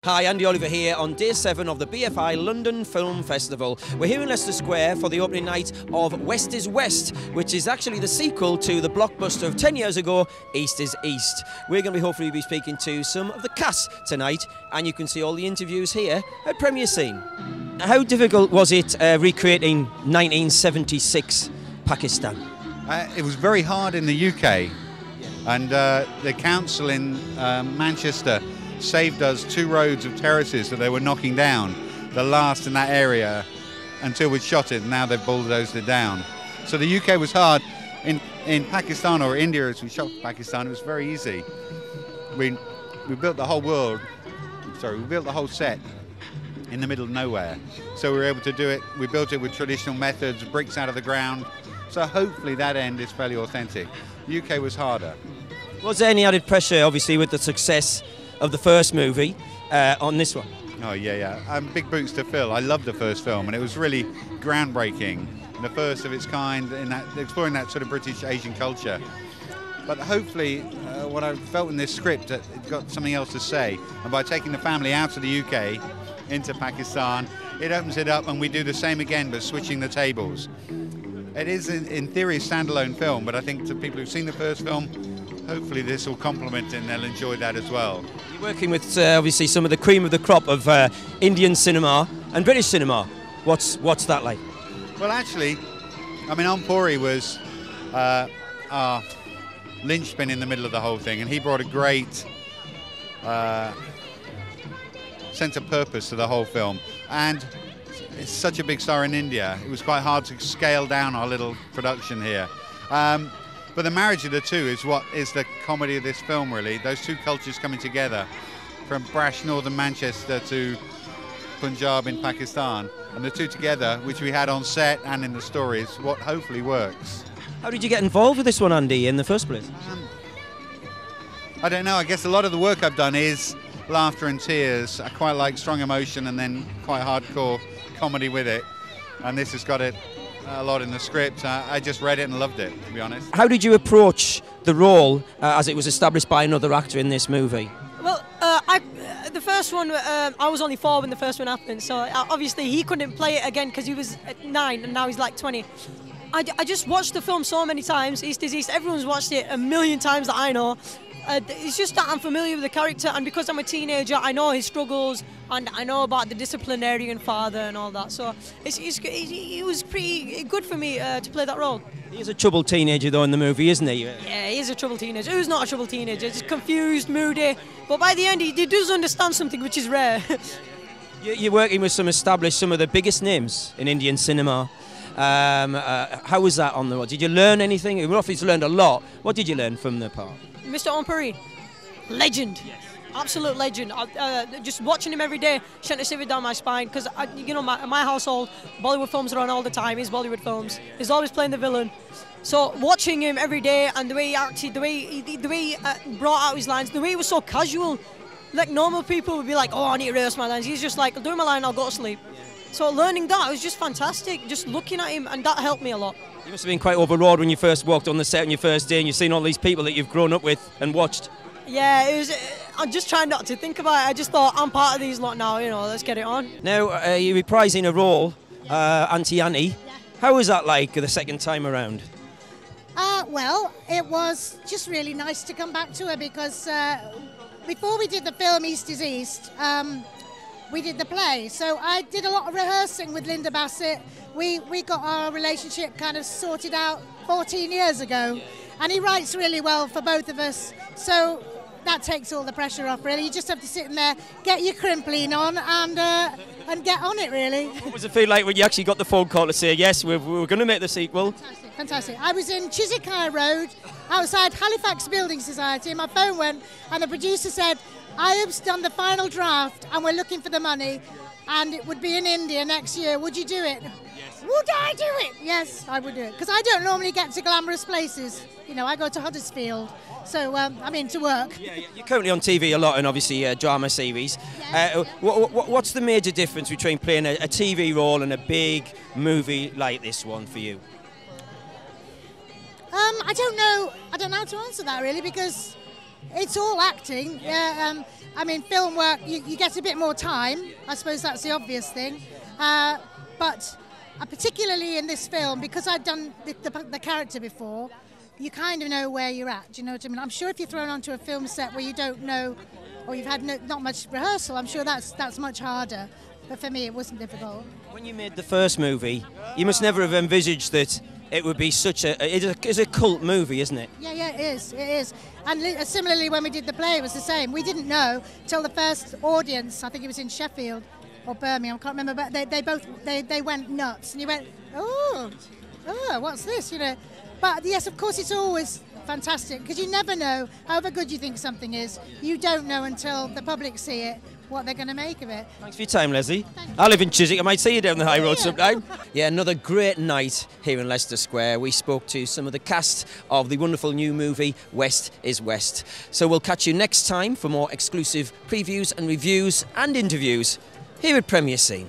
Hi, Andy Oliver here on day 7 of the BFI London Film Festival. We're here in Leicester Square for the opening night of West is West, which is actually the sequel to the blockbuster of 10 years ago, East is East. We're going to hopefully be speaking to some of the cast tonight, and you can see all the interviews here at Premier Scene. How difficult was it recreating 1976 Pakistan? It was very hard in the UK, and the council in Manchester saved us 2 roads of terraces that they were knocking down, the last in that area, until we'd shot it, and now they've bulldozed it down. So the UK was hard. In Pakistan, or India as we shot Pakistan, it was very easy. We built the whole world, we built the whole set in the middle of nowhere. So we were able to do it, we built it with traditional methods, bricks out of the ground, so hopefully that end is fairly authentic. The UK was harder. Was there any added pressure, obviously, with the success of the first movie on this one? Oh yeah. Big boots to fill. I loved the first film, and it was really groundbreaking, the first of its kind in that, exploring that sort of British Asian culture. But hopefully, what I felt in this script, it got something else to say, and by taking the family out of the UK into Pakistan, it opens it up, and we do the same again, but switching the tables. It is, in theory, a standalone film, but I think to people who've seen the first film, hopefully this will complement it and they'll enjoy that as well. You're working with obviously some of the cream of the crop of Indian cinema and British cinema. What's that like? Well, actually, I mean, Puri was our linchpin in the middle of the whole thing, and he brought a great sense of purpose to the whole film. And it's such a big star in India, it was quite hard to scale down our little production here. But the marriage of the two is what is the comedy of this film, really. Those two cultures coming together, from brash northern Manchester to Punjab in Pakistan, and the two together, which we had on set and in the story, is what hopefully works. How did you get involved with this one, Andy, in the first place? I don't know. I guess a lot of the work I've done is laughter and tears. I quite like strong emotion and then quite hardcore comedy with it, and this has got it a lot in the script. I just read it and loved it, to be honest. How did you approach the role as it was established by another actor in this movie? Well, the first one, I was only 4 when the first one happened, so obviously he couldn't play it again because he was 9 and now he's like 20. I just watched the film so many times, East is East. Everyone's watched it a million times that I know. It's just that I'm familiar with the character, and because I'm a teenager, I know his struggles, and I know about the disciplinarian father and all that. So it was pretty good for me to play that role. He's a troubled teenager, though, in the movie, isn't he? Yeah, he's a troubled teenager. Who's not a troubled teenager? Just confused, moody. But by the end, he does understand something, which is rare. You're working with some of the biggest names in Indian cinema. How was that on the road? Did you learn anything? You obviously learned a lot. What did you learn from the part? Mr. Puri, legend. Yes. Absolute legend. Just watching him every day, sent a shiver down my spine, because my household, Bollywood films are on all the time. He's Bollywood films. He's always playing the villain. So watching him every day, and the way he acted, the way he brought out his lines, the way he was so casual. Like normal people would be like, "Oh, I need to rehearse my lines." He's just like, "I'll do my line, I'll go to sleep." So learning that was just fantastic. Just looking at him, and that helped me a lot. You must have been quite overawed when you first walked on the set on your first day and you've seen all these people that you've grown up with and watched. Yeah, it was. I'm just trying not to think about it. I just thought, I'm part of these lot now, let's get it on. Now, you're reprising a role, Auntie Annie. Yeah. How was that like the second time around? Well, it was just really nice to come back to her, because before we did the film East is East, we did the play. So I did a lot of rehearsing with Linda Bassett. We got our relationship kind of sorted out 14 years ago, and he writes really well for both of us. So that takes all the pressure off, really. You just have to sit in there, get your crimpling on, and get on it, really. What was it feel like when you actually got the phone call to say, yes, we're going to make the sequel? Fantastic. I was in Chiswick High Road, outside Halifax Building Society, and my phone went, and the producer said, "I have done the final draft, and we're looking for the money, and it would be in India next year. Would you do it?" Yes. Would I do it? Yes, I would do it. Because I don't normally get to glamorous places. I go to Huddersfield. So, to work. Yeah, you're currently on TV a lot, and obviously drama series. Yes. What's the major difference between playing a TV role and a big movie like this one for you? I don't know how to answer that, really, because It's all acting. I mean, film work, you get a bit more time. I suppose that's the obvious thing. But particularly in this film, because I'd done the character before, you kind of know where you're at. Do you know what I mean? I'm sure if you're thrown onto a film set where you don't know, or you've had not much rehearsal, I'm sure that's much harder. But for me, it wasn't difficult. When you made the first movie, you must never have envisaged that it would be such it's a cult movie, isn't it? Yeah, it is. And similarly, when we did the play, it was the same. We didn't know till the first audience, I think it was in Sheffield or Birmingham, I can't remember, but they went nuts. And you went, oh, what's this, you know? But yes, of course, it's always fantastic, because you never know, however good you think something is, you don't know until the public see it what they're going to make of it. Thanks for your time, Lesley. I live in Chiswick. I might see you down the high road sometime. Yeah, another great night here in Leicester Square. We spoke to some of the cast of the wonderful new movie West is West. So we'll catch you next time for more exclusive previews and reviews and interviews here at Premier Scene.